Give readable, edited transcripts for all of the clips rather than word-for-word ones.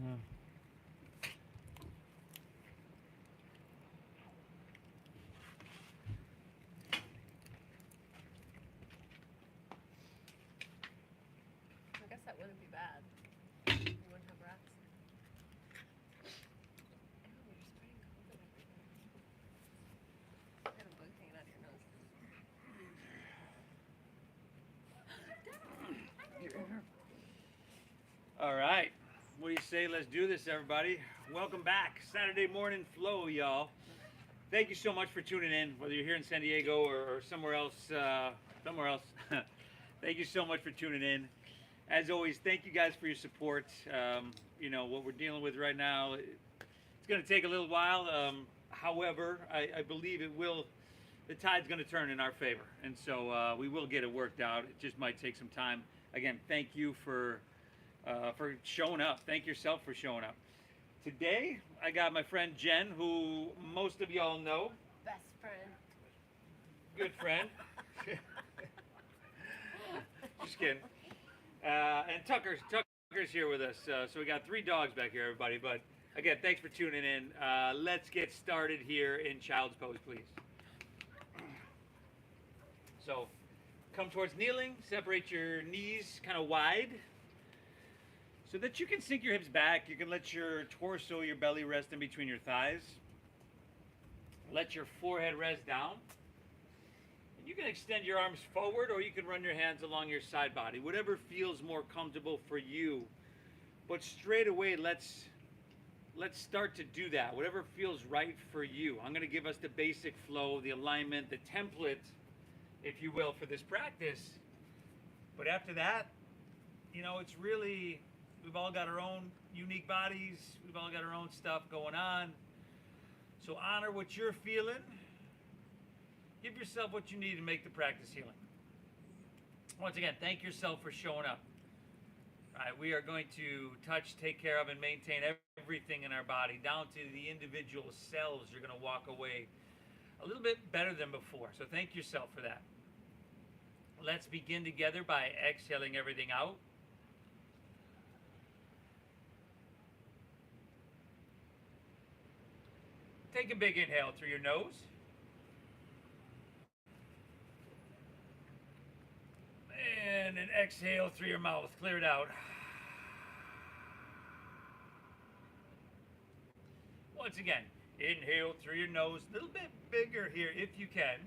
I guess that wouldn't be bad. You wouldn't have rats. Ew, you're spreading COVID everywhere. You got a bug hanging out of your nose. All right. What do you say? Let's do this, everybody. Welcome back. Saturday morning flow, y'all. Thank you so much for tuning in, whether you're here in San Diego or somewhere else. Thank you so much for tuning in. As always, thank you guys for your support. You know, what we're dealing with right now, it's going to take a little while. However, I believe the tide's going to turn in our favor. And so we will get it worked out. It just might take some time. Again, thank you for showing up. Thank yourself for showing up. Today, I got my friend Jen, who most of y'all know. Best friend. Good friend. Just kidding. And Tucker's here with us. So we got 3 dogs back here, everybody. But again, thanks for tuning in. Let's get started here in child's pose, please. So come towards kneeling. Separate your knees kind of wide, so that you can sink your hips back. You can let your torso, your belly rest in between your thighs. Let your forehead rest down. And you can extend your arms forward, or you can run your hands along your side body, whatever feels more comfortable for you. But straight away, let's start to do that, whatever feels right for you. I'm going to give us the basic flow, the alignment, the template, if you will, for this practice. But after that, you know, it's really, we've all got our own unique bodies. We've all got our own stuff going on. So honor what you're feeling. Give yourself what you need to make the practice healing. Once again, thank yourself for showing up. All right, we are going to touch, take care of, and maintain everything in our body, down to the individual cells. You're going to walk away a little bit better than before. So thank yourself for that. Let's begin together by exhaling everything out. Take a big inhale through your nose. And an exhale through your mouth. Clear it out. Once again, inhale through your nose. A little bit bigger here if you can.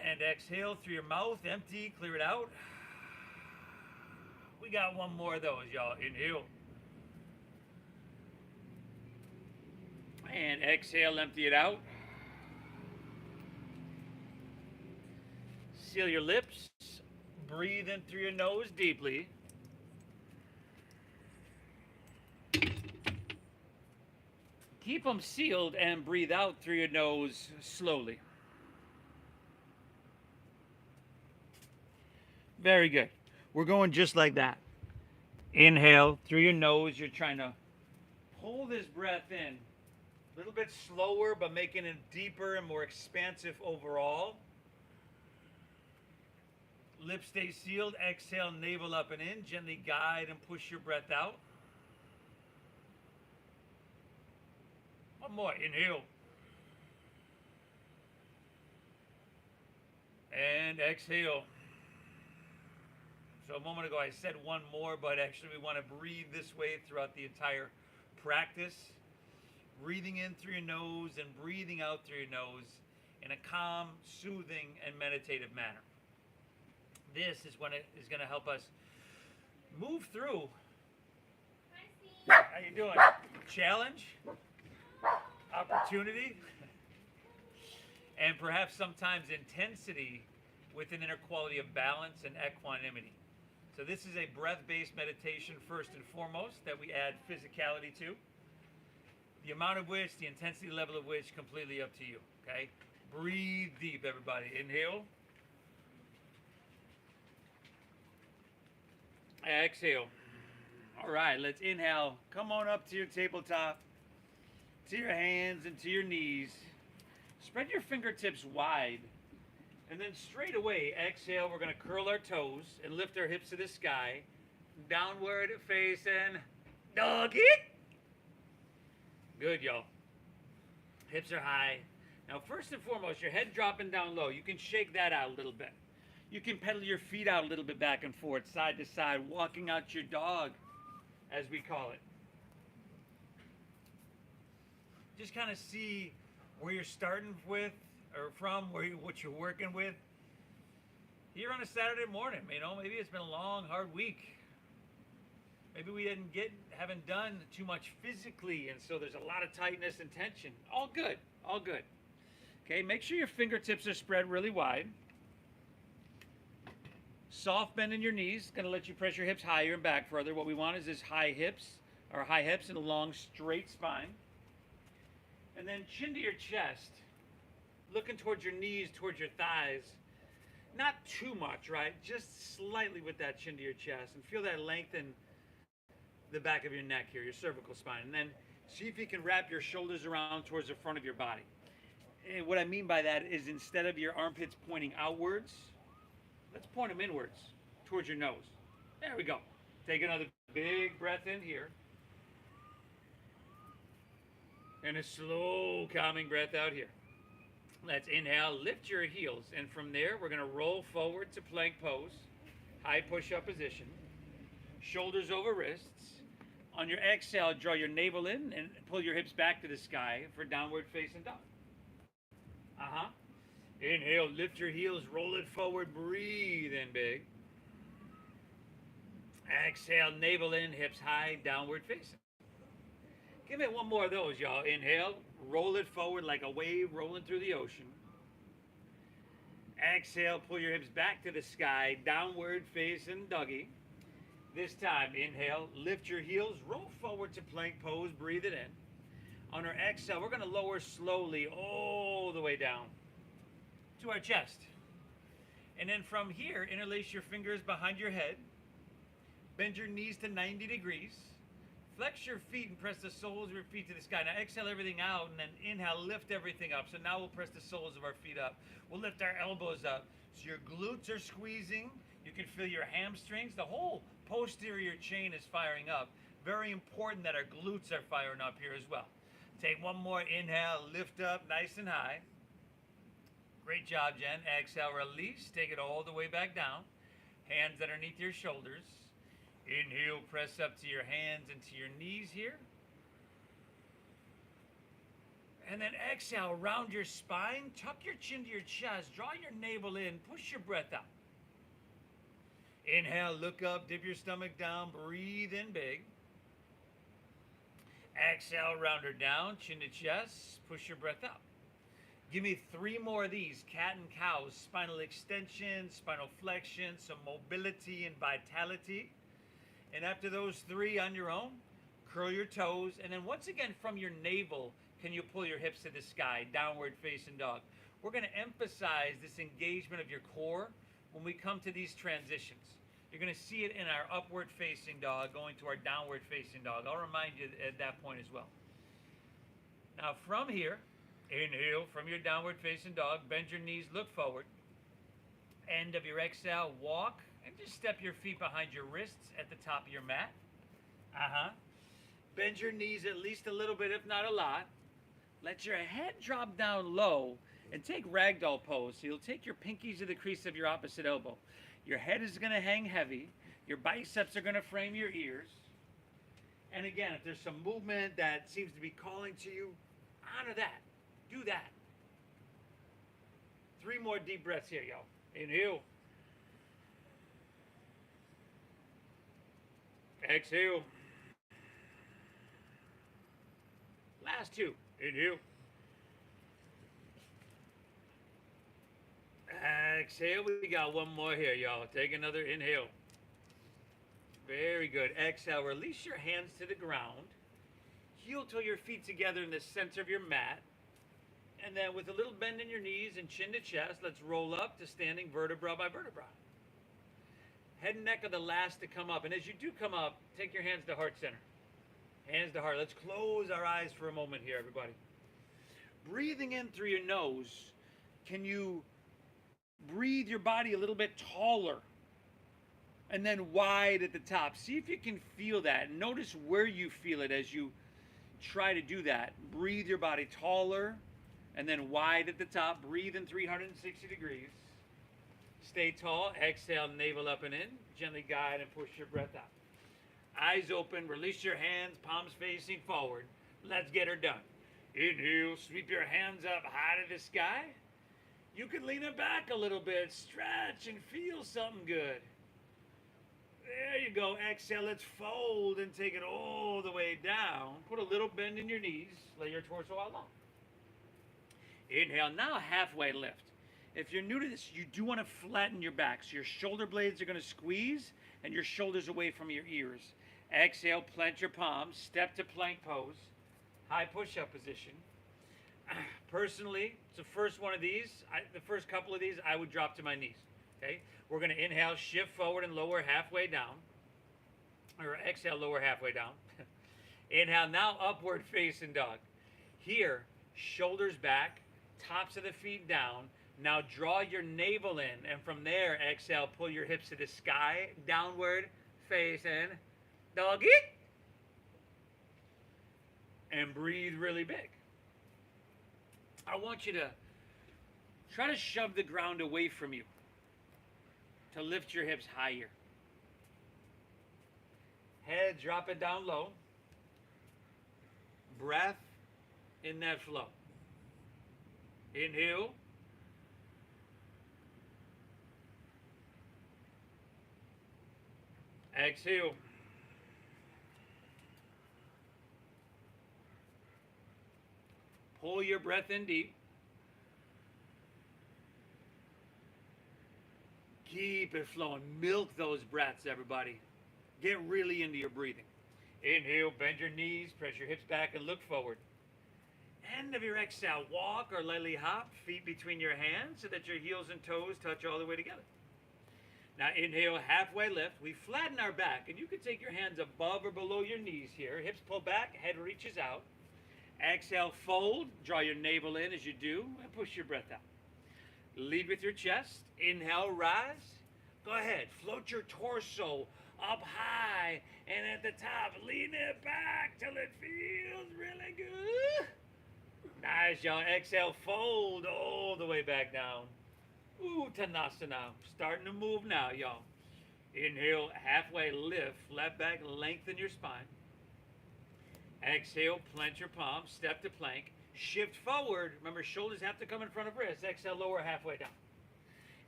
And exhale through your mouth. Empty. Clear it out. We got one more of those, y'all. Inhale. And exhale, empty it out. Seal your lips. Breathe in through your nose deeply. Keep them sealed and breathe out through your nose slowly. Very good. We're going just like that. Inhale through your nose. You're trying to pull this breath in. A little bit slower, but making it deeper and more expansive overall. Lips stay sealed. Exhale, navel up and in. Gently guide and push your breath out. One more. Inhale. And exhale. So a moment ago I said one more, but actually we want to breathe this way throughout the entire practice. Breathing in through your nose and breathing out through your nose in a calm, soothing, and meditative manner. This is when it is going to help us move through. How you doing? Challenge, opportunity, and perhaps sometimes intensity with an inner quality of balance and equanimity. So this is a breath-based meditation first and foremost that we add physicality to. The amount of which, the intensity level of which, completely up to you, okay? Breathe deep, everybody. Inhale. Exhale. All right, let's inhale. Come on up to your tabletop, to your hands and to your knees. Spread your fingertips wide. And then straight away, exhale, we're going to curl our toes and lift our hips to the sky. Downward facing doggy. Good, y'all. Hips are high. Now, first and foremost, your head dropping down low. You can shake that out a little bit. You can pedal your feet out a little bit back and forth, side to side, walking out your dog, as we call it. Just kind of see where you're starting with, or from, what you're working with. Here on a Saturday morning, maybe it's been a long, hard week. Maybe we haven't done too much physically, and so there's a lot of tightness and tension. All good, all good. Okay, make sure your fingertips are spread really wide. Soft bend in your knees, gonna let you press your hips higher and back further. What we want is this high hips and a long, straight spine. And then chin to your chest, looking towards your knees, towards your thighs. Not too much, right? Just slightly with that chin to your chest, and feel that lengthen the back of your neck here, your cervical spine. And then see if you can wrap your shoulders around towards the front of your body. And what I mean by that is, instead of your armpits pointing outwards, let's point them inwards towards your nose. There we go. Take another big breath in here. And a slow, calming breath out here. Let's inhale, lift your heels. And from there, we're going to roll forward to plank pose. High push-up position. Shoulders over wrists. On your exhale, draw your navel in and pull your hips back to the sky for downward facing dog. Inhale, lift your heels, roll it forward, breathe in big. Exhale, navel in, hips high, downward facing. Give it one more of those, y'all. Inhale, roll it forward like a wave rolling through the ocean. Exhale, pull your hips back to the sky, downward facing doggy. This time, inhale, lift your heels, roll forward to plank pose, breathe it in. On our exhale, we're going to lower slowly all the way down to our chest. And then from here, interlace your fingers behind your head. Bend your knees to 90 degrees. Flex your feet and press the soles of your feet to the sky. Now exhale everything out, and then inhale, lift everything up. So now we'll press the soles of our feet up. We'll lift our elbows up. So your glutes are squeezing. You can feel your hamstrings. The whole posterior chain is firing up. Very important that our glutes are firing up here as well. Take one more inhale, lift up nice and high. Great job, Jen. Exhale, release. Take it all the way back down. Hands underneath your shoulders. Inhale, press up to your hands and to your knees here. And then exhale, round your spine, tuck your chin to your chest, draw your navel in, push your breath out. Inhale, look up, dip your stomach down, breathe in big. Exhale, round her down, chin to chest, push your breath out. Give me 3 more of these, cat and cows, spinal extension, spinal flexion, some mobility and vitality. And after those 3 on your own, curl your toes. And then once again, from your navel, can you pull your hips to the sky, downward facing dog. We're going to emphasize this engagement of your core when we come to these transitions. You're going to see it in our upward facing dog going to our downward facing dog. I'll remind you at that point as well. Now from here, inhale from your downward facing dog, bend your knees, look forward. End of your exhale, walk, and just step your feet behind your wrists at the top of your mat. Bend your knees at least a little bit, if not a lot. Let your head drop down low and take ragdoll pose. So you'll take your pinkies to the crease of your opposite elbow. Your head is going to hang heavy. Your biceps are going to frame your ears. And again, if there's some movement that seems to be calling to you, honor that. Do that. 3 more deep breaths here, y'all. Inhale. Exhale. Last 2. Inhale. Exhale. We got 1 more here, y'all. Take another inhale. Very good. Exhale. Release your hands to the ground. Heel toe your feet together in the center of your mat. And then with a little bend in your knees and chin to chest, let's roll up to standing vertebra by vertebra. Head and neck are the last to come up. And as you do come up, take your hands to heart center. Hands to heart. Let's close our eyes for a moment here, everybody. Breathing in through your nose, can you breathe your body a little bit taller? and then wide at the top. See if you can feel that. Notice where you feel it as you try to do that. Breathe your body taller and then wide at the top. Breathe in 360 degrees. Stay tall. Exhale, navel up and in. Gently guide and push your breath out. Eyes open. Release your hands, palms facing forward. Let's get her done. Inhale, sweep your hands up high to the sky. You can lean it back a little bit. Stretch and feel something good. There you go. Exhale, let's fold and take it all the way down. Put a little bend in your knees. Lay your torso out long. Inhale, now halfway lift. If you're new to this, you do want to flatten your back. So your shoulder blades are going to squeeze and your shoulders away from your ears. Exhale, plant your palms. Step to plank pose. High push-up position. Personally, it's the first one of these. The first couple of these, I would drop to my knees. Okay? We're going to inhale, shift forward and lower halfway down. Or exhale, lower halfway down. Inhale, now upward facing dog. Here, shoulders back, tops of the feet down. Now draw your navel in, and from there, exhale, pull your hips to the sky, downward facing doggy. And breathe really big. I want you to try to shove the ground away from you to lift your hips higher. Head, drop it down low. Breath in that flow. Inhale. Exhale. Pull your breath in deep. Keep it flowing. Milk those breaths, everybody. Get really into your breathing. Inhale, bend your knees, press your hips back and look forward. End of your exhale, walk or lightly hop, feet between your hands so that your heels and toes touch all the way together. Now inhale, halfway lift. We flatten our back, and you can take your hands above or below your knees here. Hips pull back, head reaches out. Exhale, fold. Draw your navel in as you do, and push your breath out. Lead with your chest. Inhale, rise. Go ahead, float your torso up high, and at the top, lean it back till it feels really good. Nice, y'all. Exhale, fold all the way back down. Ooh, Tanasana. Starting to move now, y'all. Inhale, halfway lift, flat back, lengthen your spine. Exhale, plant your palms, step to plank. Shift forward. Remember, shoulders have to come in front of wrists. Exhale, lower halfway down.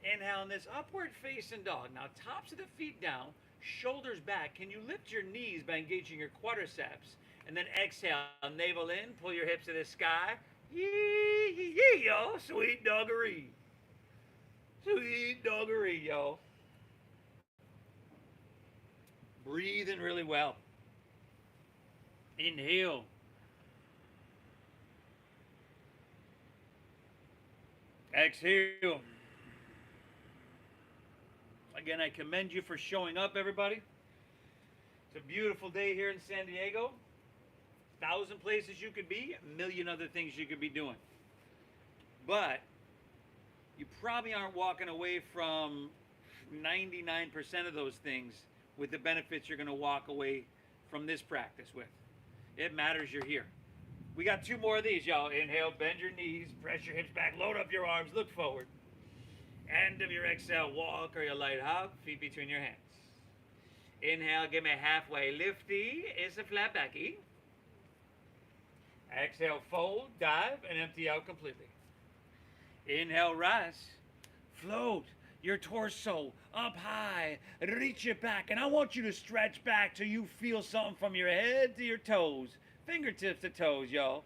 Inhale in this upward facing dog. Now, tops of the feet down, shoulders back. Can you lift your knees by engaging your quadriceps? And then exhale, navel in, pull your hips to the sky. Yee, yee, yee, y'all. Sweet doggery. Sweet doggery, y'all. Breathing really well. Inhale. Exhale. Again, I commend you for showing up, everybody. It's a beautiful day here in San Diego. 1,000 places you could be, 1,000,000 other things you could be doing. But you probably aren't walking away from 99% of those things with the benefits you're going to walk away from this practice with. It matters you're here. We got 2 more of these, y'all. Inhale, bend your knees, press your hips back, load up your arms, look forward. End of your exhale, walk or your light hop, feet between your hands. Inhale, give me a halfway lifty. It's a flat backy. Exhale, fold, dive, and empty out completely. Inhale, rise. Float your torso up high. Reach it back. And I want you to stretch back till you feel something from your head to your toes. Fingertips to toes, y'all.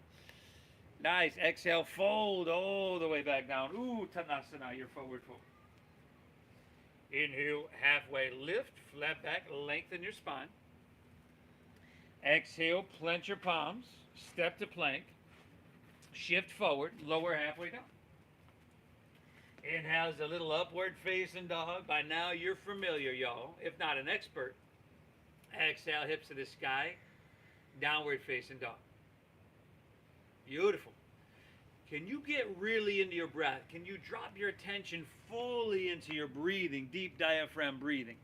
Nice. Exhale, fold all the way back down. Ooh, Tanasana, your forward fold. Inhale, halfway lift, flat back, lengthen your spine. Exhale, plant your palms, step to plank, shift forward, lower halfway down. Inhale is a little upward facing dog. By now you're familiar, y'all, if not an expert. Exhale, hips to the sky, downward facing dog. Beautiful. Can you get really into your breath? Can you drop your attention fully into your breathing, deep diaphragm breathing?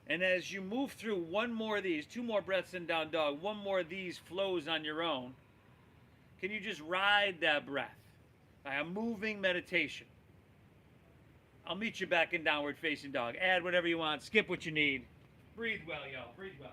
And as you move through one more of these, two more breaths in down dog, one more of these flows on your own, can you just ride that breath by a moving meditation? I'll meet you back in downward facing dog. Add whatever you want, skip what you need. Breathe well, y'all, breathe well.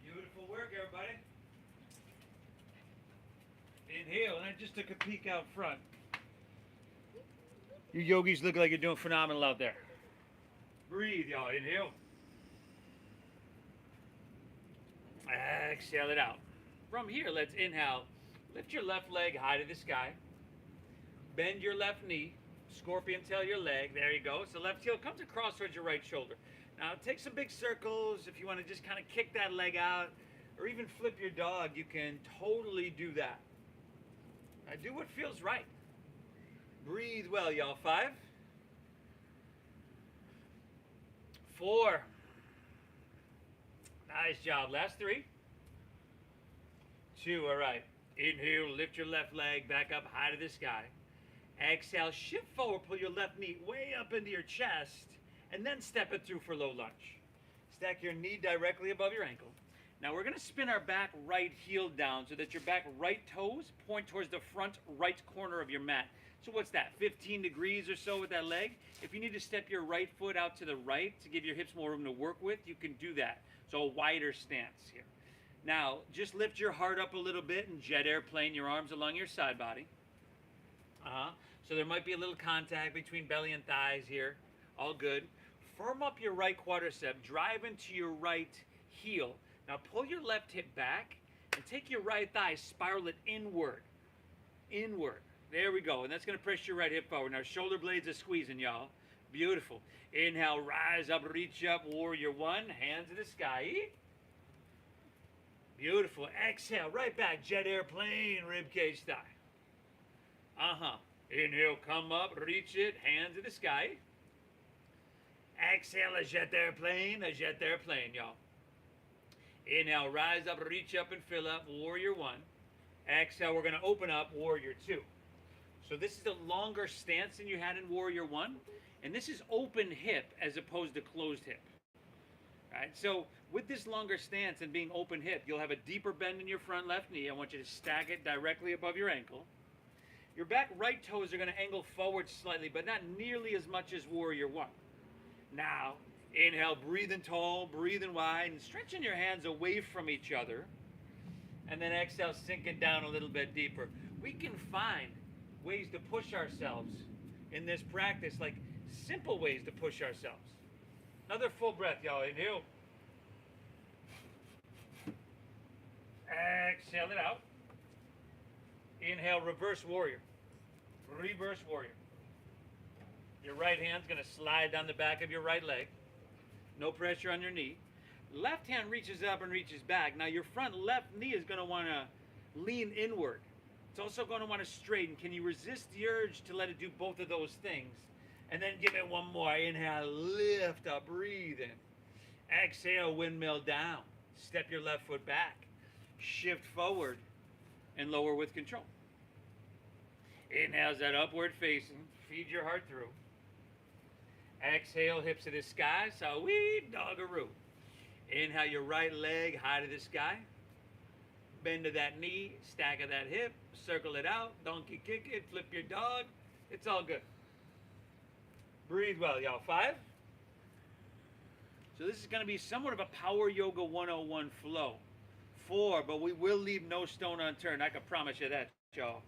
Beautiful work, everybody. Inhale, and I just took a peek out front. You yogis look like you're doing phenomenal out there. Breathe, y'all. Inhale. Exhale it out. From here, let's inhale. Lift your left leg high to the sky. Bend your left knee. Scorpion tail your leg. There you go. So left heel comes across towards your right shoulder. Now take some big circles. If you want to just kind of kick that leg out or even flip your dog, you can totally do that. Now do what feels right. Breathe well, y'all. 5, 4. Nice job. Last 3, 2. All right. Inhale, lift your left leg back up high to the sky. Exhale, shift forward, pull your left knee way up into your chest, and then step it through for low lunge. Stack your knee directly above your ankle. Now we're going to spin our back right heel down so that your back right toes point towards the front right corner of your mat. So what's that, 15 degrees or so with that leg? If you need to step your right foot out to the right to give your hips more room to work with, you can do that. So a wider stance here. Now, just lift your heart up a little bit and jet airplane your arms along your side body. So there might be a little contact between belly and thighs here. All good. Firm up your right quadricep. Drive into your right heel. Now pull your left hip back and take your right thigh, spiral it inward. Inward. There we go. And that's going to press your right hip forward. Now shoulder blades are squeezing, y'all. Beautiful. Inhale, rise up, reach up, warrior 1. Hands to the sky. Beautiful. Exhale, right back, jet airplane, ribcage style. Inhale, come up, reach it, hands to the sky. Exhale, a jet airplane, y'all. Inhale, rise up, reach up and fill up, warrior 1. Exhale, we're going to open up, warrior 2. So this is a longer stance than you had in warrior 1. And this is open hip as opposed to closed hip. All right, so with this longer stance and being open hip, you'll have a deeper bend in your front left knee. I want you to stack it directly above your ankle. Your back right toes are going to angle forward slightly, but not nearly as much as warrior 1. Now, inhale, breathing tall, breathing wide, and stretching your hands away from each other. And then exhale, sinking down a little bit deeper. We can find ways to push ourselves in this practice, like simple ways to push ourselves. Another full breath, y'all. Inhale. Exhale it out. Inhale, reverse warrior. Reverse warrior. Your right hand's going to slide down the back of your right leg. No pressure on your knee. Left hand reaches up and reaches back. Now your front left knee is going to want to lean inward. It's also going to want to straighten. Can you resist the urge to let it do both of those things? And then give it one more. Inhale, lift up, breathe in. Exhale, windmill down. Step your left foot back. Shift forward and lower with control. Inhale's that upward facing. Feed your heart through. Exhale, hips to the sky. Sweet doggaroo. Inhale your right leg high to the sky. Bend to that knee. Stack of that hip. Circle it out. Donkey kick it. Flip your dog. It's all good. Breathe well, y'all. 5. So this is going to be somewhat of a Power Yoga 101 flow. 4, but we will leave no stone unturned. I can promise you that, y'all.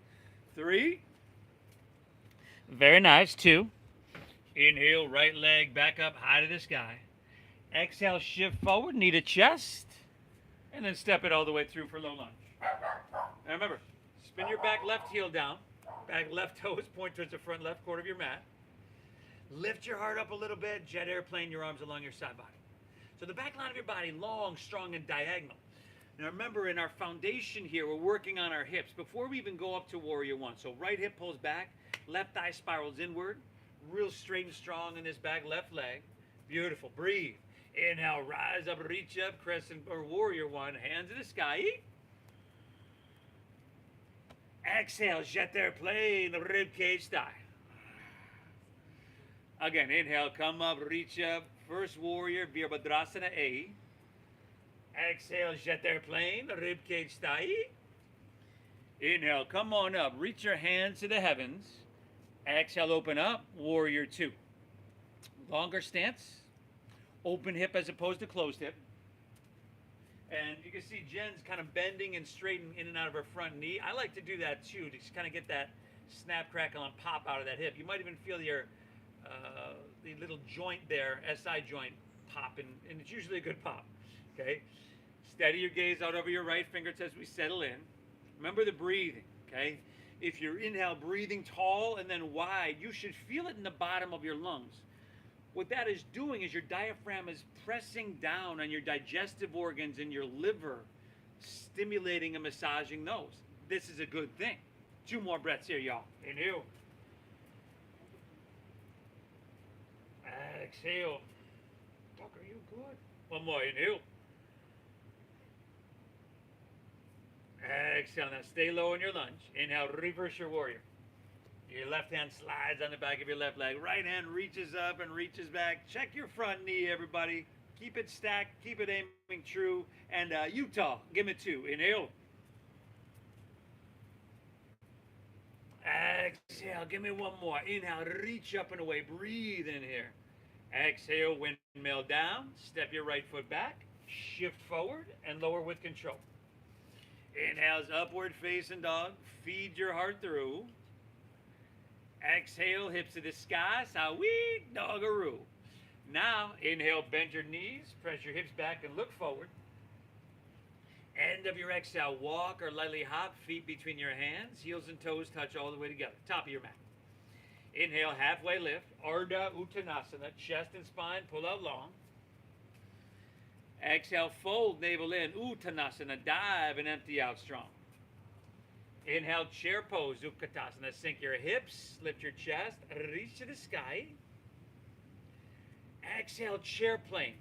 3. Very nice. 2. Inhale, right leg back up high to the sky. Exhale, shift forward, knee to chest, and then step it all the way through for low lunge. Now remember, spin your back left heel down. Back left toes point towards the front left quarter of your mat. Lift your heart up a little bit, jet airplane your arms along your side body. So the back line of your body, long, strong, and diagonal. Now remember, in our foundation here, we're working on our hips before we even go up to Warrior One. So right hip pulls back, left thigh spirals inward, real straight and strong in this back left leg. Beautiful. Breathe. Inhale, rise up, reach up, crescent or Warrior One, hands in the sky. Exhale, jet airplane, rib cage style. Again, inhale, come up, reach up, first warrior, Virabhadrasana A. Exhale, jet airplane, rib cage style. Inhale, come on up, reach your hands to the heavens. Exhale, open up, warrior 2. Longer stance, open hip as opposed to closed hip. And you can see Jen's kind of bending and straightening in and out of her front knee. I like to do that too, to just kind of get that snap, crackle, and pop out of that hip. You might even feel your the little joint there, SI joint, pop, and it's usually a good pop. Okay, steady your gaze out over your right fingertips as we settle in. Remember the breathing. Okay, if you're inhale, breathing tall and then wide, you should feel it in the bottom of your lungs. What that is doing is your diaphragm is pressing down on your digestive organs and your liver, stimulating and massaging those. This is a good thing. 2 more breaths here, y'all. Inhale. Exhale. Doc, are you good? 1 more. Inhale. Exhale. Now stay low in your lunge. Inhale. Reverse your warrior. Your left hand slides on the back of your left leg. Right hand reaches up and reaches back. Check your front knee, everybody. Keep it stacked. Keep it aiming true. And Utah, give me 2. Inhale. Exhale. Give me 1 more. Inhale. Reach up and away. Breathe in here. Exhale. Windmill down. Step your right foot back. Shift forward and lower with control. Inhale's upward facing dog. Feed your heart through. Exhale, hips to the sky, Sawi Doggaroo. Now, inhale, bend your knees, press your hips back and look forward. End of your exhale, walk or lightly hop, feet between your hands, heels and toes touch all the way together, top of your mat. Inhale, halfway lift, Ardha Uttanasana, chest and spine, pull out long. Exhale, fold, navel in, Uttanasana, dive and empty out strong. Inhale, chair pose, Utkatasana. Sink your hips, lift your chest, reach to the sky. Exhale, chair plane.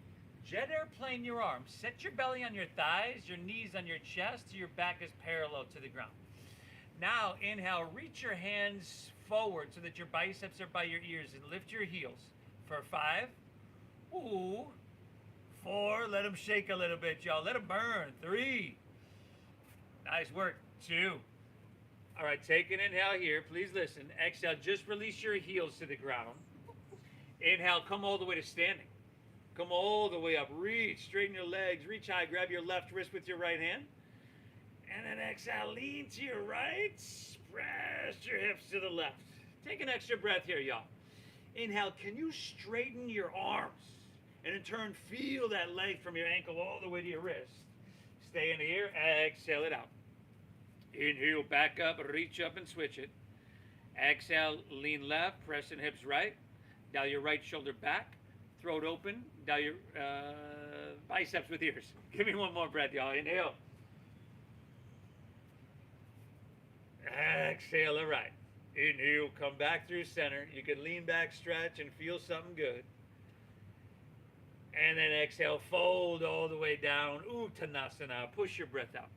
Jet airplane your arms. Set your belly on your thighs, your knees on your chest, your back is parallel to the ground. Now, inhale, reach your hands forward so that your biceps are by your ears and lift your heels. For 5. Ooh. 4. Let them shake a little bit, y'all. Let them burn. 3. Nice work. 2. All right, take an inhale here. Please listen. Exhale, just release your heels to the ground. Inhale, come all the way to standing. Come all the way up. Reach, straighten your legs. Reach high, grab your left wrist with your right hand. And then exhale, lean to your right. Press your hips to the left. Take an extra breath here, y'all. Inhale, can you straighten your arms? And in turn, feel that leg from your ankle all the way to your wrist. Stay in here. Exhale it out. Inhale, back up, reach up and switch it. Exhale, lean left, pressing hips right. Dial your right shoulder back, throat open. Dial your biceps with ears. Give me 1 more breath, y'all. Inhale. Exhale, all right. Inhale, come back through center. You can lean back, stretch, and feel something good. And then exhale, fold all the way down. Uttanasana. Push your breath out.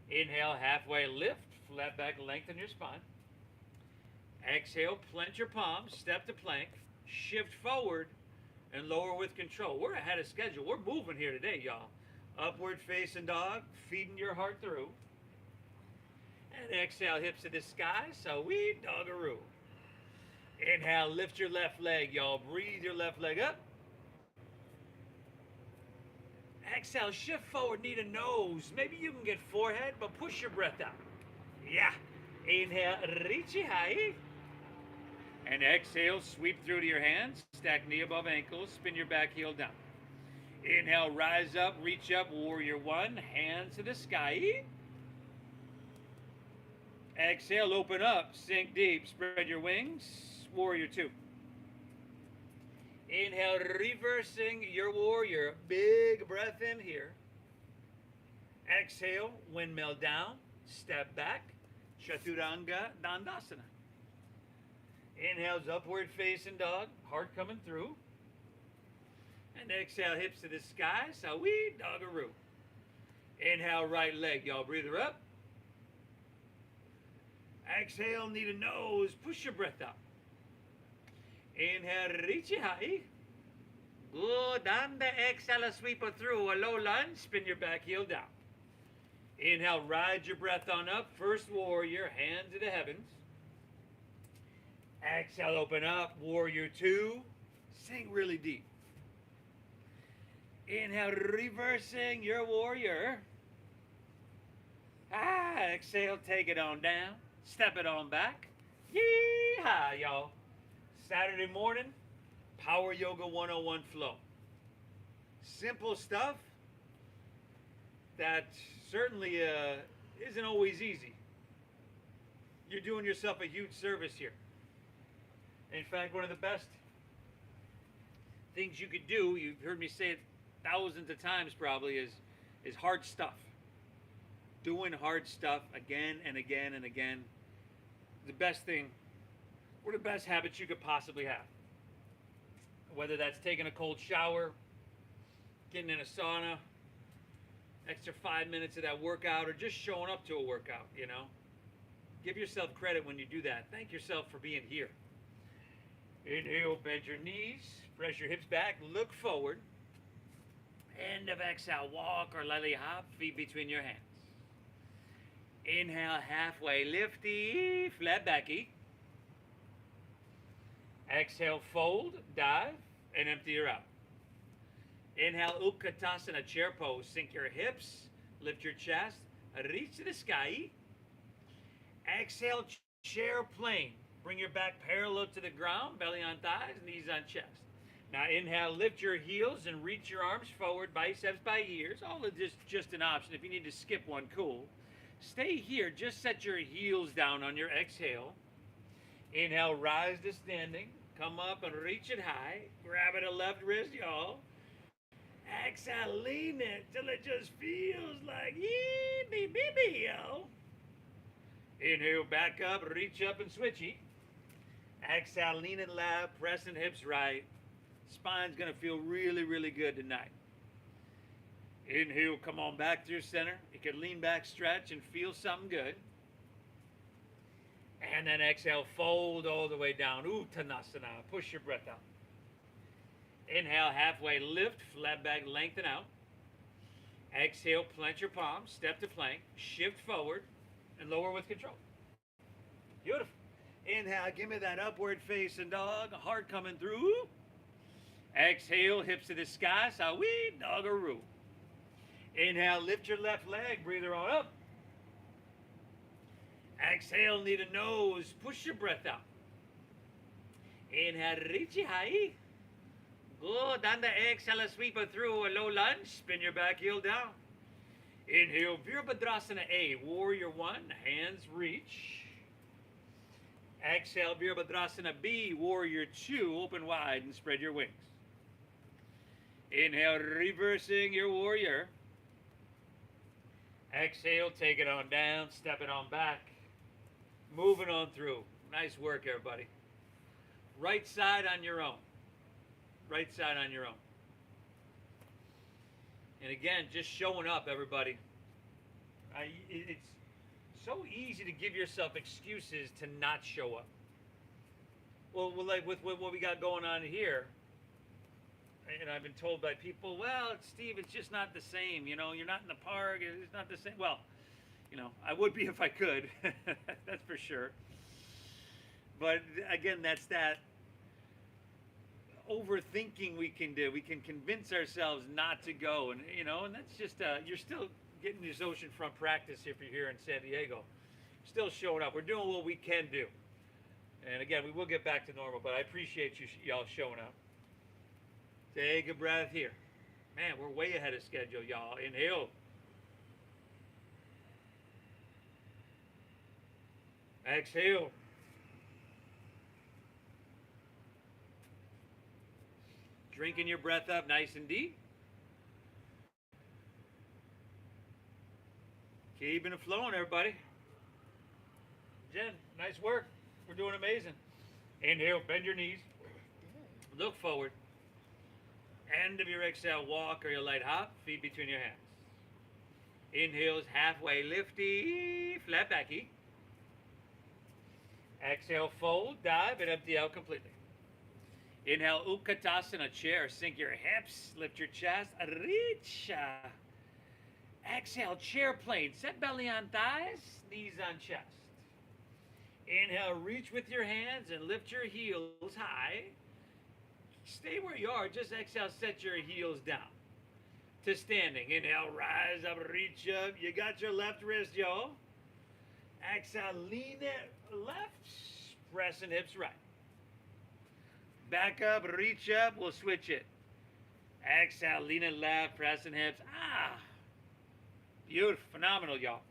Inhale, halfway lift, flat back, lengthen your spine. Exhale, plant your palms, step to plank, shift forward, and lower with control. We're ahead of schedule. We're moving here today, y'all. Upward facing dog, feeding your heart through. And exhale, hips to the sky, Sawi Doggaroo. Inhale, lift your left leg, y'all. Breathe your left leg up. Exhale, shift forward, knee to nose. Maybe you can get forehead, but push your breath out. Yeah. Inhale, reach it high. And exhale, sweep through to your hands. Stack knee above ankle. Spin your back heel down. Inhale, rise up, reach up, warrior one. Hands to the sky. Exhale, open up, sink deep, spread your wings. Warrior two. Inhale, reversing your warrior. Big breath in here. Exhale, windmill down, step back. Chaturanga Dandasana. Inhales, upward facing dog, heart coming through. And exhale, hips to the sky, Sawi Doggaroo. Inhale, right leg, y'all breathe her up. Exhale, knee to nose, push your breath out. Inhale, reach it high. Good, and exhale, sweep her through, a low lunge, spin your back heel down. Inhale, ride your breath on up, first warrior, hands to the heavens. Exhale, open up, warrior two, sink really deep. Inhale, reversing your warrior. Exhale, take it on down, step it on back. Yeehaw, y'all. Saturday morning, Power Yoga 101 flow. Simple stuff that certainly isn't always easy. You're doing yourself a huge service here. In fact, one of the best things you could do, you've heard me say it thousands of times probably, is hard stuff. Doing hard stuff again and again and again. The best thing, one of the best habits you could possibly have. Whether that's taking a cold shower, getting in a sauna, extra 5 minutes of that workout, or just showing up to a workout, you know. Give yourself credit when you do that. Thank yourself for being here. Inhale, bend your knees, press your hips back, look forward. End of exhale, walk or lily hop, feet between your hands. Inhale, halfway lifty, flat backy. Exhale, fold, dive, and empty her out. Inhale, Utkatasana, chair pose. Sink your hips, lift your chest, reach to the sky. Exhale, chair plane. Bring your back parallel to the ground, belly on thighs, knees on chest. Now inhale, lift your heels and reach your arms forward, biceps by ears. All of this just an option. If you need to skip one, cool. Stay here, just set your heels down on your exhale. Inhale, rise to standing. Come up and reach it high. Grab it a left wrist, y'all. Exhale, lean it till it just feels like yee-bee-bee-bee, yo. Inhale, back up, reach up and switchy. Exhale, lean it left, pressing hips right. Spine's gonna feel really, really good tonight. Inhale, come on back to your center. You can lean back, stretch, and feel something good. And then exhale, fold all the way down. Uttanasana, push your breath out. Inhale, halfway lift, flat back, lengthen out. Exhale, plant your palms, step to plank, shift forward, and lower with control. Beautiful. Inhale, give me that upward facing dog, heart coming through. Exhale, hips to the sky, Sawi Doggaroo. Inhale, lift your left leg, breathe her on up. Exhale, knee to nose, push your breath out. Inhale, reach it high. Good, and the exhale, sweep her through a low lunge, spin your back heel down. Inhale, Virabhadrasana A, warrior one, hands reach. Exhale, Virabhadrasana B, warrior two, open wide and spread your wings. Inhale, reversing your warrior. Exhale, take it on down, step it on back. Moving on through. Nice work, everybody. Right side on your own. Right side on your own. And again, just showing up, everybody. It's so easy to give yourself excuses to not show up. Well, like with what we got going on here, and I've been told by people, well, Steve, it's just not the same. You know, you're not in the park. It's not the same. Well, you know, I would be if I could. That's for sure. But again, that's that overthinking we can do. We can convince ourselves not to go, and and that's just you're still getting this oceanfront practice if you're here in San Diego. Still showing up. We're doing what we can do, and again, we will get back to normal. But I appreciate y'all showing up. Take a breath here. Man, we're way ahead of schedule, y'all. Inhale. Exhale. Drinking your breath up nice and deep. Keeping it flowing, everybody. Jen, nice work. We're doing amazing. Inhale, bend your knees. Look forward. End of your exhale, walk or your light hop, feet between your hands. Inhale is halfway lifty, flat backy. Exhale, fold, dive, and empty out completely. Inhale, Utkatasana, chair. Sink your hips, lift your chest, reach. Exhale, chair plane. Set belly on thighs, knees on chest. Inhale, reach with your hands and lift your heels high. Stay where you are. Just exhale, set your heels down to standing. Inhale, rise up, reach up. You got your left wrist, yo. Exhale, lean it left, pressing hips right. Back up, reach up, we'll switch it. Exhale, lean it left, pressing hips. Beautiful, phenomenal, y'all.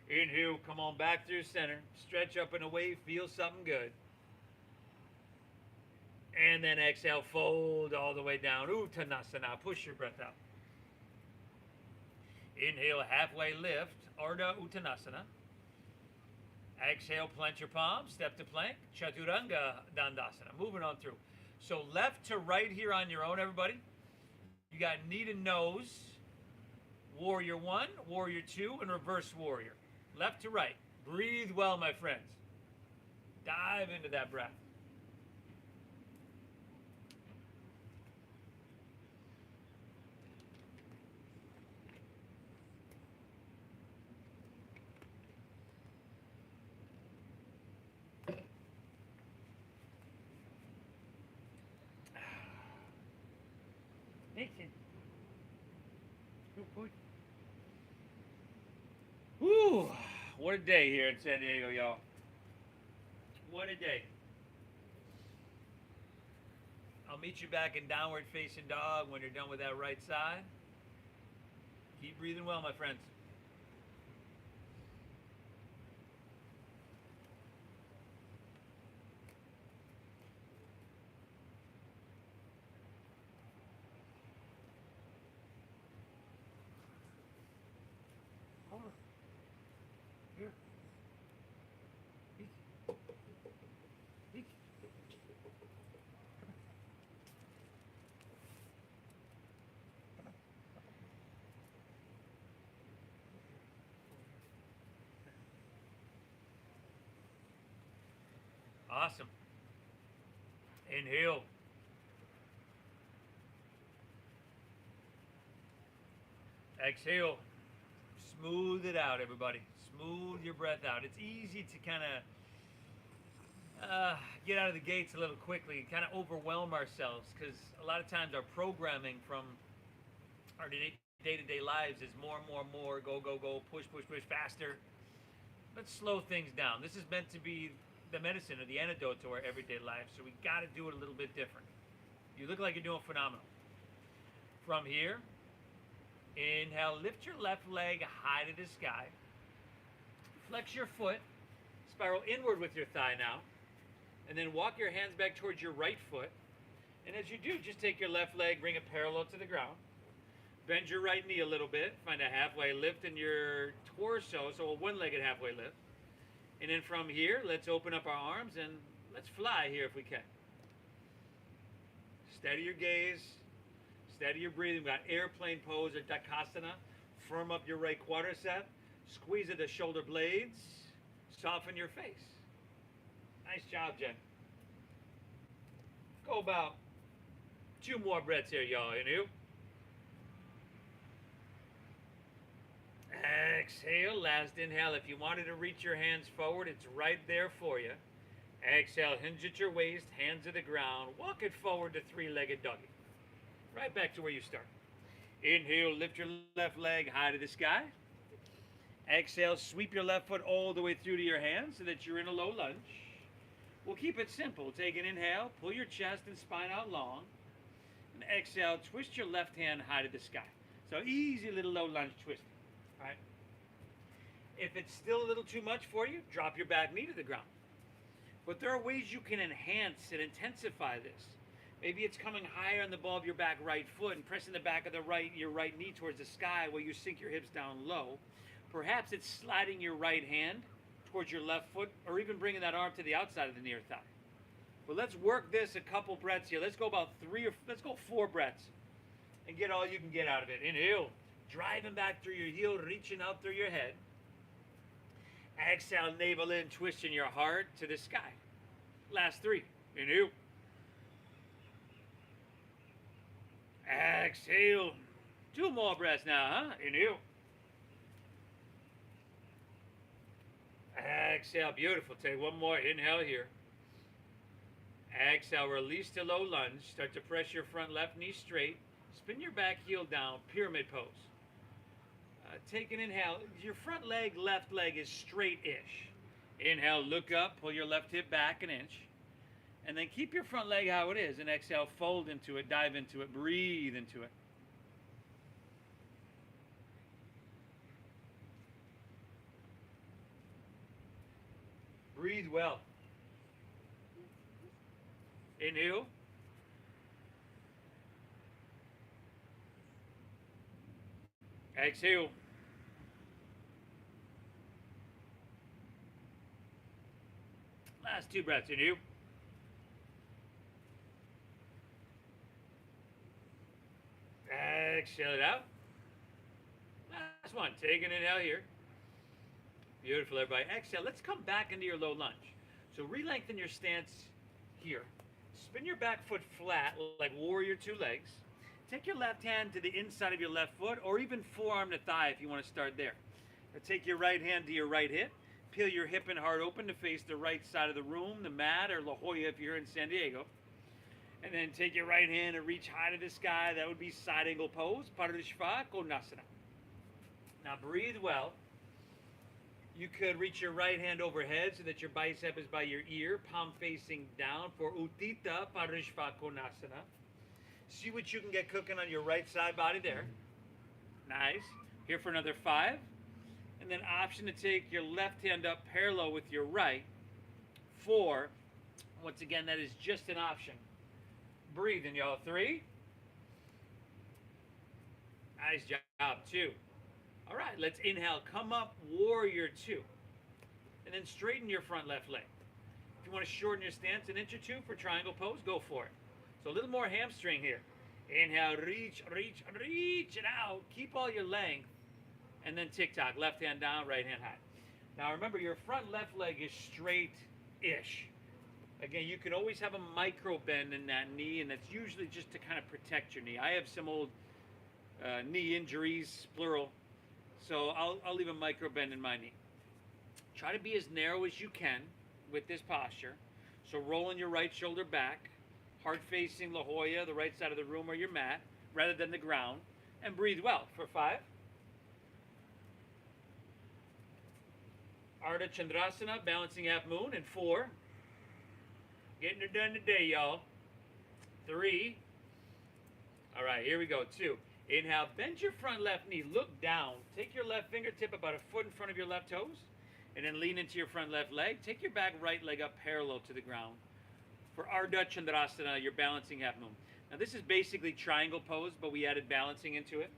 Inhale, come on back through center. Stretch up and away, feel something good. And then exhale, fold all the way down. Uttanasana, push your breath out. Inhale, halfway lift, Ardha Uttanasana. Exhale, plant your palms, step to plank, Chaturanga Dandasana. Moving on through. So left to right here on your own, everybody. You got knee to nose, warrior one, warrior two, and reverse warrior. Left to right. Breathe well, my friends. Dive into that breath. Nathan. Good boy. Whew. What a day here in San Diego, y'all. What a day. I'll meet you back in downward facing dog when you're done with that right side. Keep breathing well, my friends. Here. Awesome. Inhale. Exhale. Smooth it out, everybody. Smooth your breath out. It's easy to kind of get out of the gates a little quickly, kind of overwhelm ourselves, because a lot of times our programming from our day-to-day lives is more, go, push, faster. Let's slow things down. This is meant to be the medicine or the antidote to our everyday life, so we got to do it a little bit different. You look like you're doing phenomenal. From here, inhale, lift your left leg high to the sky. Flex your foot, spiral inward with your thigh now, and then walk your hands back towards your right foot. And as you do, just take your left leg, bring it parallel to the ground. Bend your right knee a little bit. Find a halfway lift in your torso, so a one-legged halfway lift. And then from here, let's open up our arms and let's fly here if we can. Steady your gaze. Steady your breathing. We've got airplane pose or Dakasana. Firm up your right quadricep. Squeeze at the shoulder blades. Soften your face. Nice job, Jen. Go about 2 more breaths here, y'all. Inhale. Exhale. Last inhale. If you wanted to reach your hands forward, it's right there for you. Exhale, hinge at your waist, hands to the ground. Walk it forward to three-legged doggy. Right back to where you start. Inhale, lift your left leg high to the sky. Exhale, sweep your left foot all the way through to your hands so that you're in a low lunge. We'll keep it simple. Take an inhale, pull your chest and spine out long. And exhale, twist your left hand high to the sky. So easy little low lunge twist. All right. If it's still a little too much for you, drop your back knee to the ground. But there are ways you can enhance and intensify this. Maybe it's coming higher on the ball of your back right foot and pressing the back of your right knee towards the sky while you sink your hips down low. Perhaps it's sliding your right hand towards your left foot or even bringing that arm to the outside of the near thigh. But let's work this a couple breaths here. Let's go about let's go 4 breaths and get all you can get out of it. Inhale, driving back through your heel, reaching out through your head. Exhale, navel in, twisting your heart to the sky. Last 3. Inhale. Exhale. 2 more breaths now, huh? Inhale. Exhale, beautiful. Take 1 more inhale here. Exhale, release to low lunge. Start to press your front left knee straight. Spin your back heel down, pyramid pose. Take an inhale. Your front leg, left leg is straight-ish. Inhale, look up, pull your left hip back an inch. And then keep your front leg how it is. And exhale, fold into it, dive into it, breathe into it. Breathe well. Inhale. Exhale. Last 2 breaths. Inhale. Exhale it out. Last one. Take an inhale here. Beautiful, everybody. Exhale. Let's come back into your low lunge. So re-lengthen your stance here. Spin your back foot flat like warrior 2 legs. Take your left hand to the inside of your left foot or even forearm to thigh if you want to start there. Now take your right hand to your right hip. Peel your hip and heart open to face the right side of the room, the mat, or La Jolla if you're in San Diego. And then take your right hand and reach high to the sky. That would be side angle pose, Padma Konasana. Now breathe well. You could reach your right hand overhead so that your bicep is by your ear, palm facing down for Uttita Padma Konasana. See what you can get cooking on your right side body there. Nice. Here for another 5. And then option to take your left hand up parallel with your right. 4. Once again, that is just an option. Breathe in, y'all. 3. Nice job. 2. All right, let's inhale. Come up, warrior 2. And then straighten your front left leg. If you want to shorten your stance, an inch or 2 for triangle pose, go for it. So a little more hamstring here. Inhale, reach, reach, reach it out. Keep all your length. And then tick-tock, left hand down, right hand high. Now remember, your front left leg is straight-ish. Again, you can always have a micro bend in that knee, and that's usually just to kind of protect your knee. I have some old knee injuries, plural, so I'll leave a micro bend in my knee. Try to be as narrow as you can with this posture. So rolling your right shoulder back, heart facing La Jolla, the right side of the room or your mat, rather than the ground, and breathe well for 5. Ardha Chandrasana, balancing half moon, and 4. Getting it done today, y'all. 3. All right, here we go. 2. Inhale, bend your front left knee, look down. Take your left fingertip about a foot in front of your left toes, and then lean into your front left leg. Take your back right leg up parallel to the ground. For Ardha Chandrasana, you're balancing half moon. Now this is basically triangle pose, but we added balancing into it.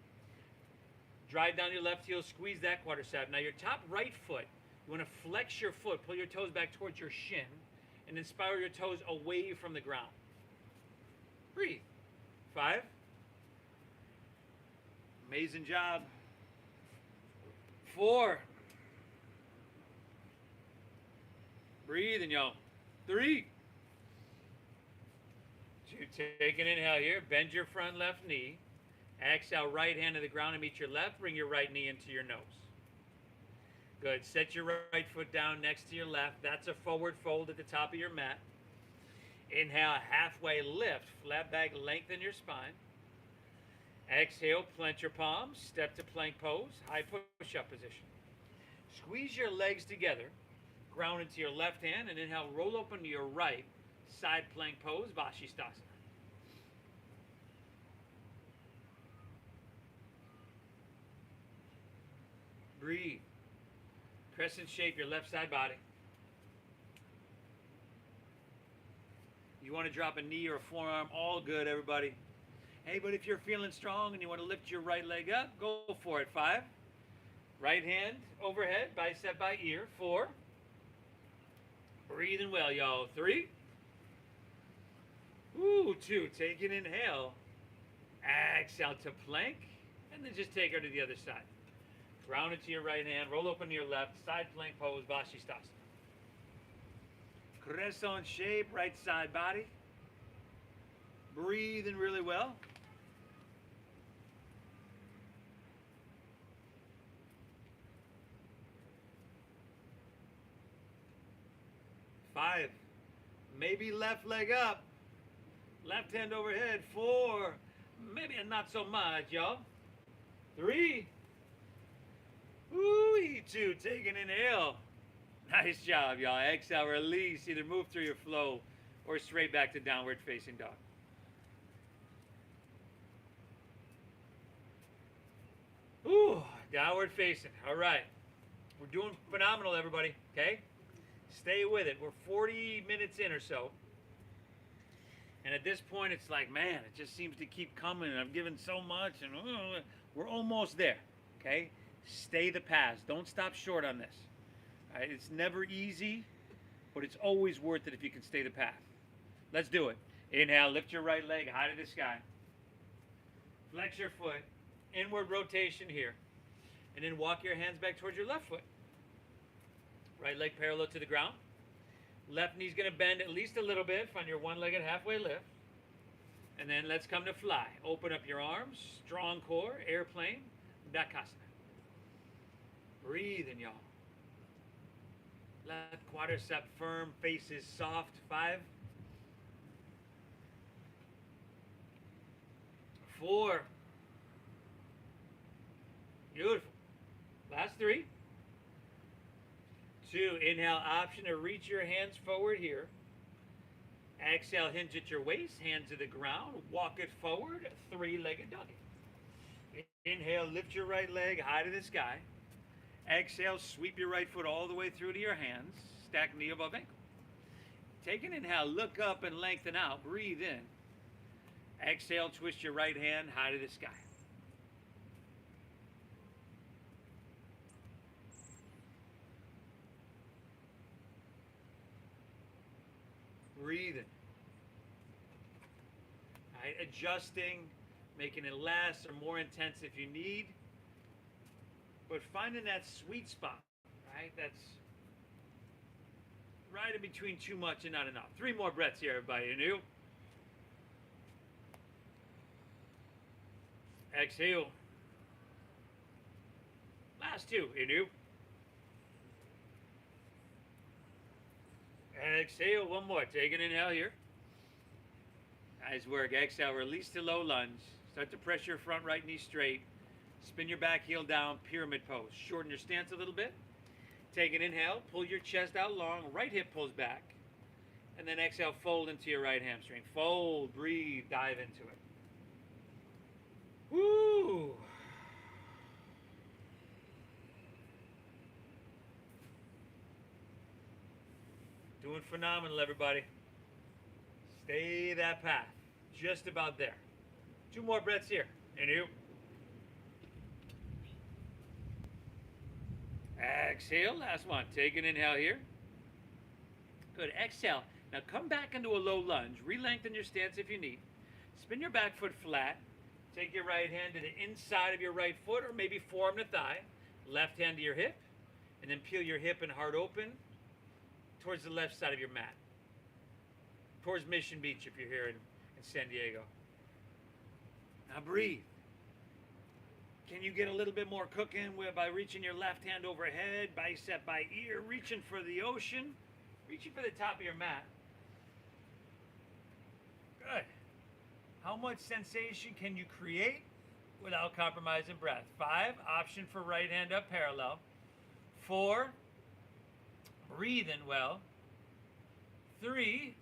Drive down your left heel, squeeze that quadricep. Now your top right foot, you want to flex your foot, pull your toes back towards your shin, and then spiral your toes away from the ground. Breathe. 5. Amazing job. 4. Breathing, y'all. 3. 2. Take an inhale here. Bend your front left knee. Exhale, right hand to the ground and meet your left. Bring your right knee into your nose. Good. Set your right foot down next to your left. That's a forward fold at the top of your mat. Inhale, halfway lift. Flat back, lengthen your spine. Exhale, plant your palms. Step to plank pose. High push-up position. Squeeze your legs together. Ground into your left hand. And inhale, roll open to your right. Side plank pose, Vashisthasana. Breathe. Crescent shape your left side body. You want to drop a knee or a forearm, all good, everybody. Hey, but if you're feeling strong and you want to lift your right leg up, go for it. 5. Right hand overhead, bicep by ear. 4. Breathing well, y'all. 3. Ooh, 2. Take an inhale. Exhale to plank. And then just take her to the other side. Ground it to your right hand. Roll open to your left. Side plank pose, Vashisthasana. Crescent shape, right side body. Breathing really well. Five. Maybe left leg up. Left hand overhead. 4. Maybe not so much, y'all. 3. Ooh, 2. Take an inhale. Nice job, y'all. Exhale, release. Either move through your flow or straight back to downward facing dog. Ooh, downward facing. All right. We're doing phenomenal, everybody. Okay? Stay with it. We're 40 minutes in or so. And at this point, it's like, man, it just seems to keep coming. And I've given so much. And we're almost there. Okay? Stay the path. Don't stop short on this. All right? It's never easy, but it's always worth it if you can stay the path. Let's do it. Inhale, lift your right leg high to the sky. Flex your foot. Inward rotation here. And then walk your hands back towards your left foot. Right leg parallel to the ground. Left knee's going to bend at least a little bit. Find your one-legged halfway lift. And then let's come to fly. Open up your arms. Strong core. Airplane. Dakasana. Breathing, y'all. Left quadricep firm. Face is soft. 5. 4. Beautiful. Last 3. 2. Inhale, option to reach your hands forward here. Exhale, hinge at your waist, hands to the ground, walk it forward, 3-legged doggy. Inhale, lift your right leg high to the sky. Exhale, sweep your right foot all the way through to your hands, stack knee above ankle. Take an inhale, look up and lengthen out, breathe in. Exhale, twist your right hand high to the sky. Breathing. All right, adjusting, making it less or more intense if you need. But finding that sweet spot, right? That's right in between too much and not enough. 3 more breaths here, everybody. Inhale. Exhale. Last 2. Inhale. Exhale, 1 more. Take an inhale here. Nice work. Exhale, release to low lunge. Start to press your front right knee straight. Spin your back heel down, pyramid pose. Shorten your stance a little bit. Take an inhale, pull your chest out long, right hip pulls back. And then exhale, fold into your right hamstring. Fold, breathe, dive into it. Woo! Doing phenomenal, everybody. Stay that path. Just about there. 2 more breaths here. Inhale. Exhale. Last one. Take an inhale here. Good. Exhale. Now come back into a low lunge. Re-lengthen your stance if you need. Spin your back foot flat. Take your right hand to the inside of your right foot, or maybe forearm to thigh. Left hand to your hip. And then peel your hip and heart open towards the left side of your mat. Towards Mission Beach if you're here in San Diego. Now breathe. Can you get a little bit more cooking by reaching your left hand overhead, bicep by ear, reaching for the ocean, reaching for the top of your mat? Good. How much sensation can you create without compromising breath? 5, option for right hand up parallel. 4, breathing well. 3,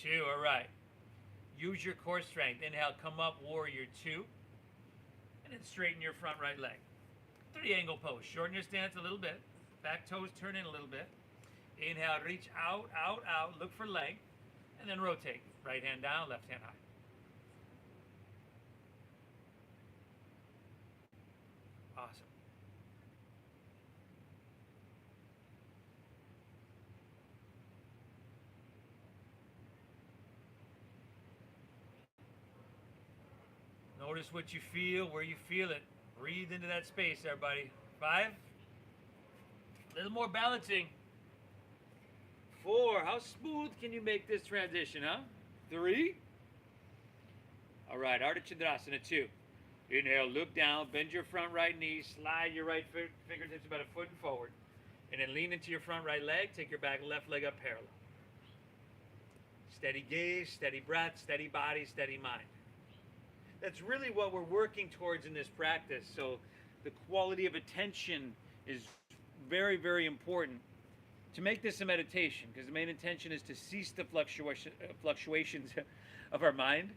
2, all right. Use your core strength. Inhale, come up, warrior 2. And then straighten your front right leg. 3 angle pose. Shorten your stance a little bit. Back toes turn in a little bit. Inhale, reach out, out, out. Look for length. And then rotate. Right hand down, left hand high. Awesome. Notice what you feel, where you feel it. Breathe into that space, everybody. 5. A little more balancing. 4. How smooth can you make this transition, huh? 3. All right, Ardha Chandrasana 2. Inhale, look down, bend your front right knee, slide your right fingertips about a foot forward, and then lean into your front right leg. Take your back left leg up parallel. Steady gaze, steady breath, steady body, steady mind. That's really what we're working towards in this practice. So the quality of attention is very, very important to make this a meditation, because the main intention is to cease the fluctuations of our mind,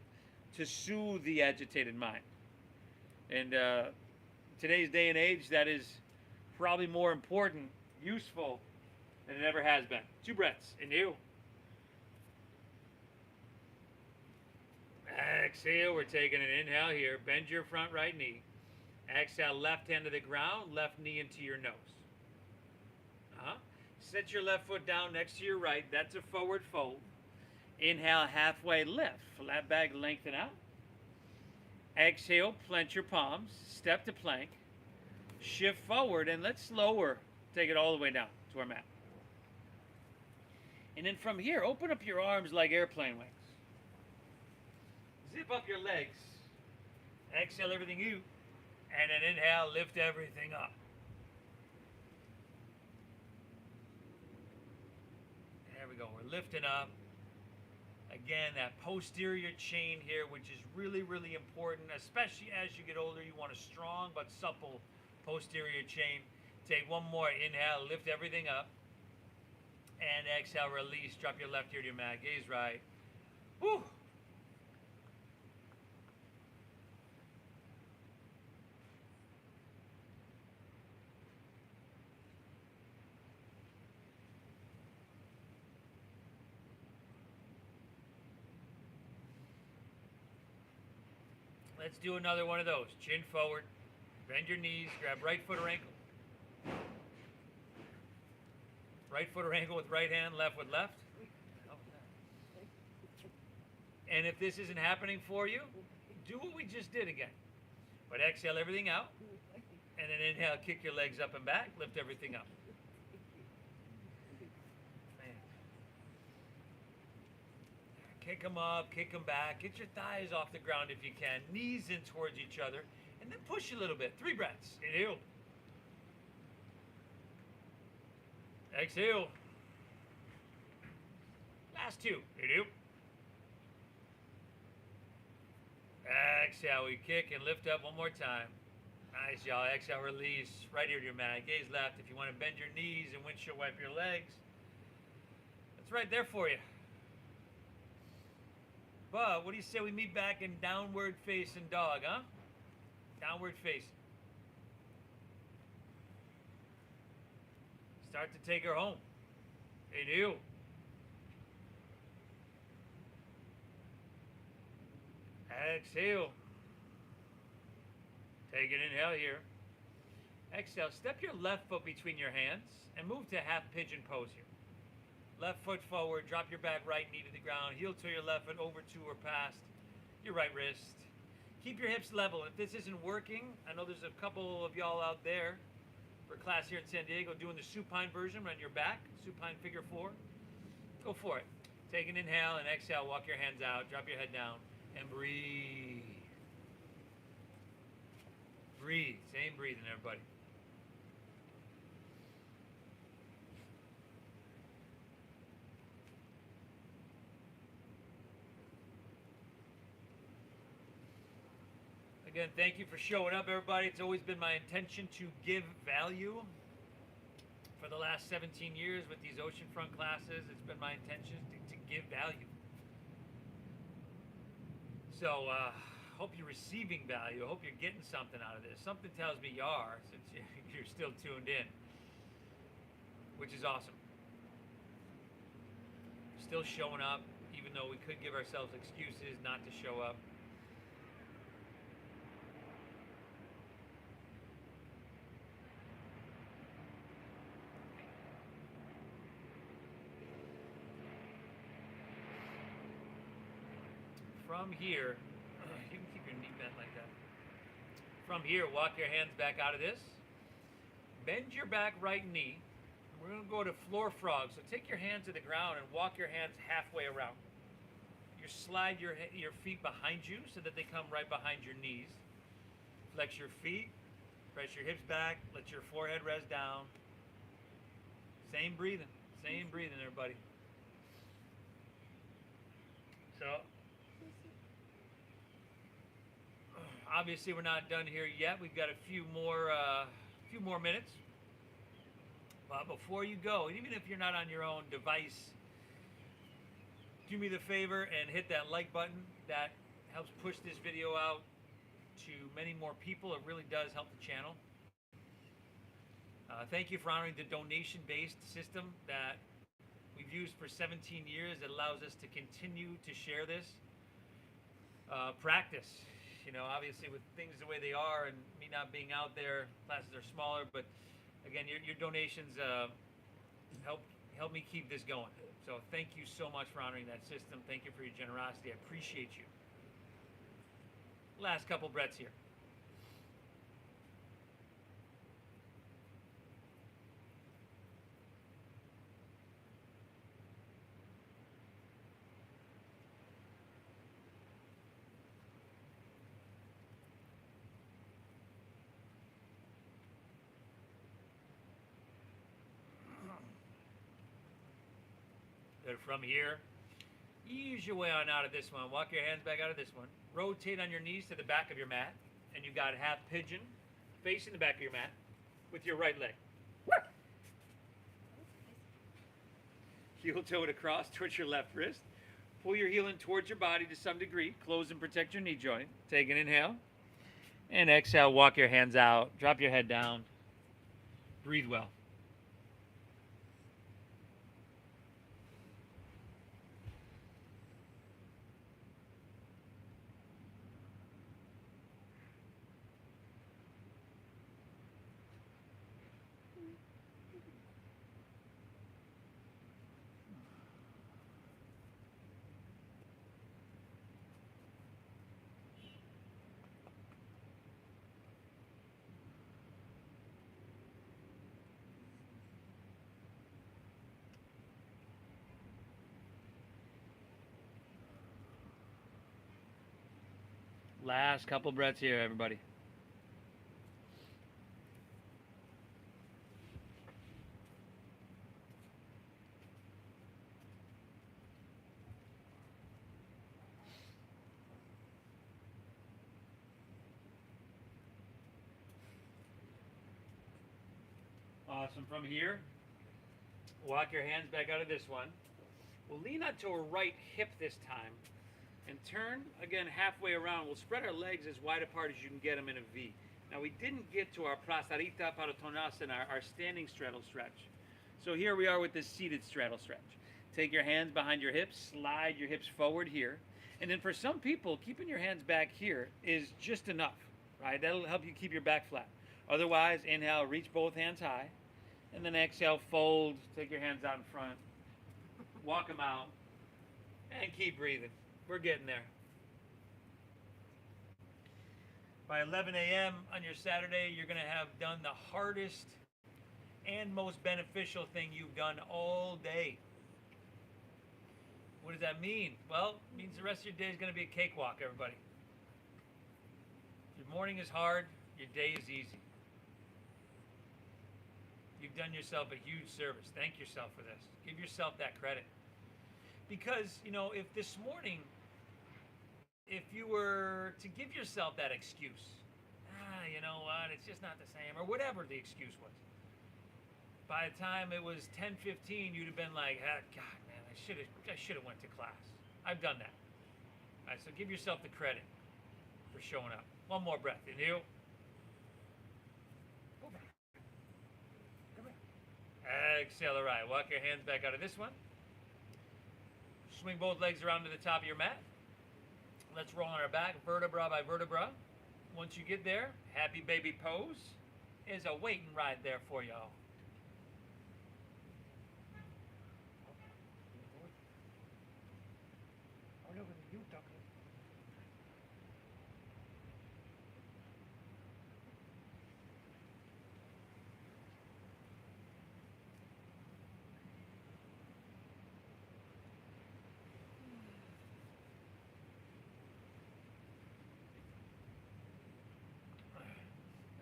to soothe the agitated mind. And today's day and age, that is probably more important, useful than it ever has been. 2 breaths. Inhale. Exhale. We're taking an inhale here. Bend your front right knee. Exhale, left hand to the ground, left knee into your nose. Set your left foot down next to your right. That's a forward fold. Inhale, halfway lift. Flat back, lengthen out. Exhale, plant your palms. Step to plank. Shift forward, and let's lower. Take it all the way down to our mat. And then from here, open up your arms like airplane wings. Zip up your legs. Exhale everything you. And then inhale, lift everything up. There we go. We're lifting up. Again, that posterior chain here, which is really, really important, especially as you get older. You want a strong but supple posterior chain. Take one more. Inhale, lift everything up. And exhale, release. Drop your left ear to your mat. Gaze right. Woo! Let's do another one of those. Chin forward. Bend your knees. Grab right foot or ankle. Right foot or ankle with right hand, left with left. And if this isn't happening for you, do what we just did again. But exhale everything out. And then inhale, kick your legs up and back. Lift everything up. Kick them up, kick them back. Get your thighs off the ground if you can. Knees in towards each other. And then push a little bit. 3 breaths. Inhale. Exhale. Last 2. Inhale. Exhale. We kick and lift up one more time. Nice, y'all. Exhale, release. Right ear to your mat. Gaze left. If you want to bend your knees and windshield wipe your legs, that's right there for you. But what do you say we meet back in downward facing dog, huh? Downward facing. Start to take her home. Inhale. Exhale. Take an inhale here. Exhale. Step your left foot between your hands and move to half pigeon pose here. Left foot forward, drop your back right knee to the ground, heel to your left foot over to or past your right wrist. Keep your hips level. If this isn't working, I know there's a couple of y'all out there for class here in San Diego doing the supine version on your back, supine figure 4. Go for it. Take an inhale and exhale, walk your hands out, drop your head down, and breathe. Breathe. Same breathing, everybody. Again, thank you for showing up, everybody. It's always been my intention to give value. For the last 17 years with these oceanfront classes, it's been my intention to give value. So, hope you're receiving value. I hope you're getting something out of this. Something tells me you are, since you're still tuned in, which is awesome. Still showing up, even though we could give ourselves excuses not to show up. From here, you can keep your knee bent like that. From here, walk your hands back out of this. Bend your back right knee. We're going to go to floor frog. So take your hands to the ground and walk your hands halfway around. You slide your feet behind you so that they come right behind your knees. Flex your feet. Press your hips back. Let your forehead rest down. Same breathing. Same breathing, everybody. So, obviously, we're not done here yet. We've got a few more minutes. But before you go, even if you're not on your own device, do me the favor and hit that like button. That helps push this video out to many more people. It really does help the channel. Thank you for honoring the donation-based system that we've used for 17 years. It allows us to continue to share this. Practice. You know, obviously with things the way they are and me not being out there, classes are smaller, but again, your donations help me keep this going. So thank you so much for honoring that system. Thank you for your generosity. I appreciate you. Last couple breaths here. Good. From here, ease your way on out of this one. Walk your hands back out of this one. Rotate on your knees to the back of your mat. And you got half pigeon facing the back of your mat with your right leg. Heel toe it across towards your left wrist. Pull your heel in towards your body to some degree. Close and protect your knee joint. Take an inhale. And exhale, walk your hands out. Drop your head down. Breathe well. Last couple breaths here, everybody. Awesome. From here, walk your hands back out of this one. We'll lean onto a right hip this time and turn again halfway around. We'll spread our legs as wide apart as you can get them in a V. Now we didn't get to our prasarita paratonasana, our standing straddle stretch. So here we are with this seated straddle stretch. Take your hands behind your hips, slide your hips forward here. And then for some people, keeping your hands back here is just enough, right? That'll help you keep your back flat. Otherwise, inhale, reach both hands high. And then exhale, fold, take your hands out in front. Walk them out. And keep breathing. We're getting there. By 11 a.m. on your Saturday, you're going to have done the hardest and most beneficial thing you've done all day. What does that mean? Well, it means the rest of your day is going to be a cakewalk, everybody. Your morning is hard. Your day is easy. You've done yourself a huge service. Thank yourself for this. Give yourself that credit. Because, if this morning, if you were to give yourself that excuse, you know what, it's just not the same, or whatever the excuse was, by the time it was 10:15, you'd have been like, God, man, I should have went to class. I've done that. All right, so give yourself the credit for showing up. One more breath. Inhale. Go back. Come here. Exhale. All right. Walk your hands back out of this one. Swing both legs around to the top of your mat. Let's roll on our back, vertebra by vertebra. Once you get there, happy baby pose is a waiting right there for y'all.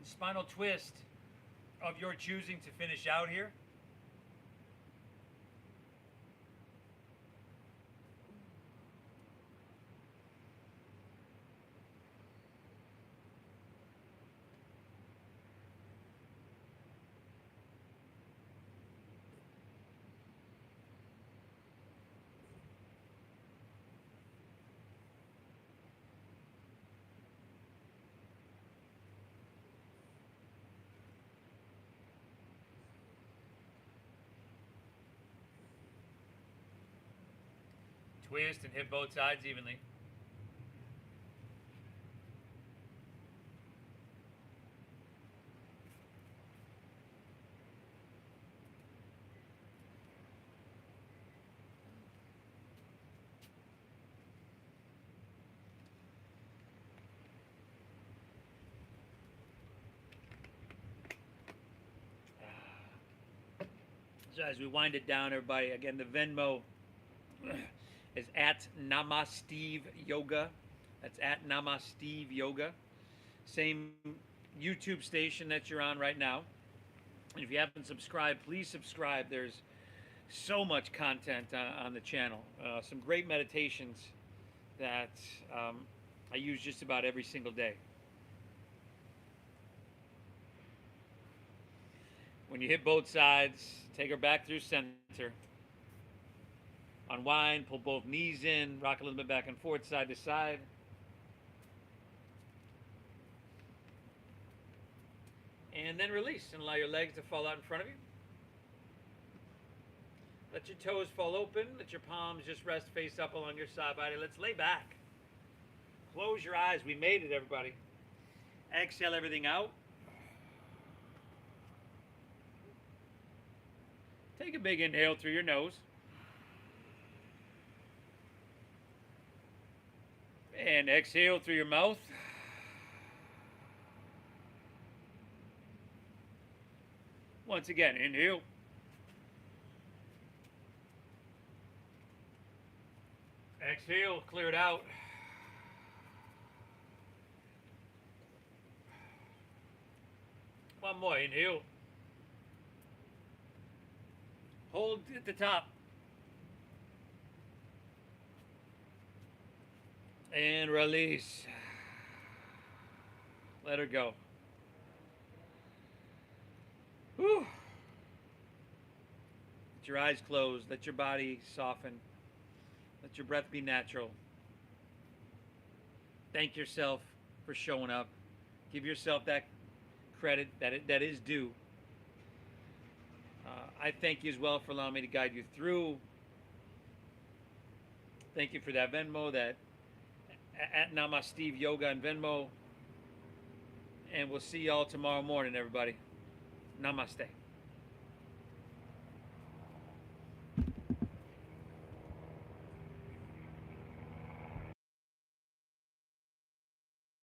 Spinal twist of your choosing to finish out here. Twist and hit both sides evenly. So as we wind it down, everybody, again, the Venmo is at Namasteve Yoga. That's at Namasteve Yoga. Same YouTube station that you're on right now. And if you haven't subscribed, please subscribe. There's so much content on the channel. Some great meditations that I use just about every single day. When you hit both sides, take her back through center. Unwind, pull both knees in, rock a little bit back and forth, side to side. And then release and allow your legs to fall out in front of you. Let your toes fall open. Let your palms just rest face up along your side body. Let's lay back. Close your eyes. We made it, everybody. Exhale everything out. Take a big inhale through your nose. And exhale through your mouth. Once again, inhale. Exhale, clear it out. One more, inhale. Hold at the top. And release. Let her go. Whew. Let your eyes close. Let your body soften. Let your breath be natural. Thank yourself for showing up. Give yourself that credit that is due. I thank you as well for allowing me to guide you through. Thank you for that Venmo, that at Namasteve Yoga and Venmo. And we'll see y'all tomorrow morning, everybody. Namaste.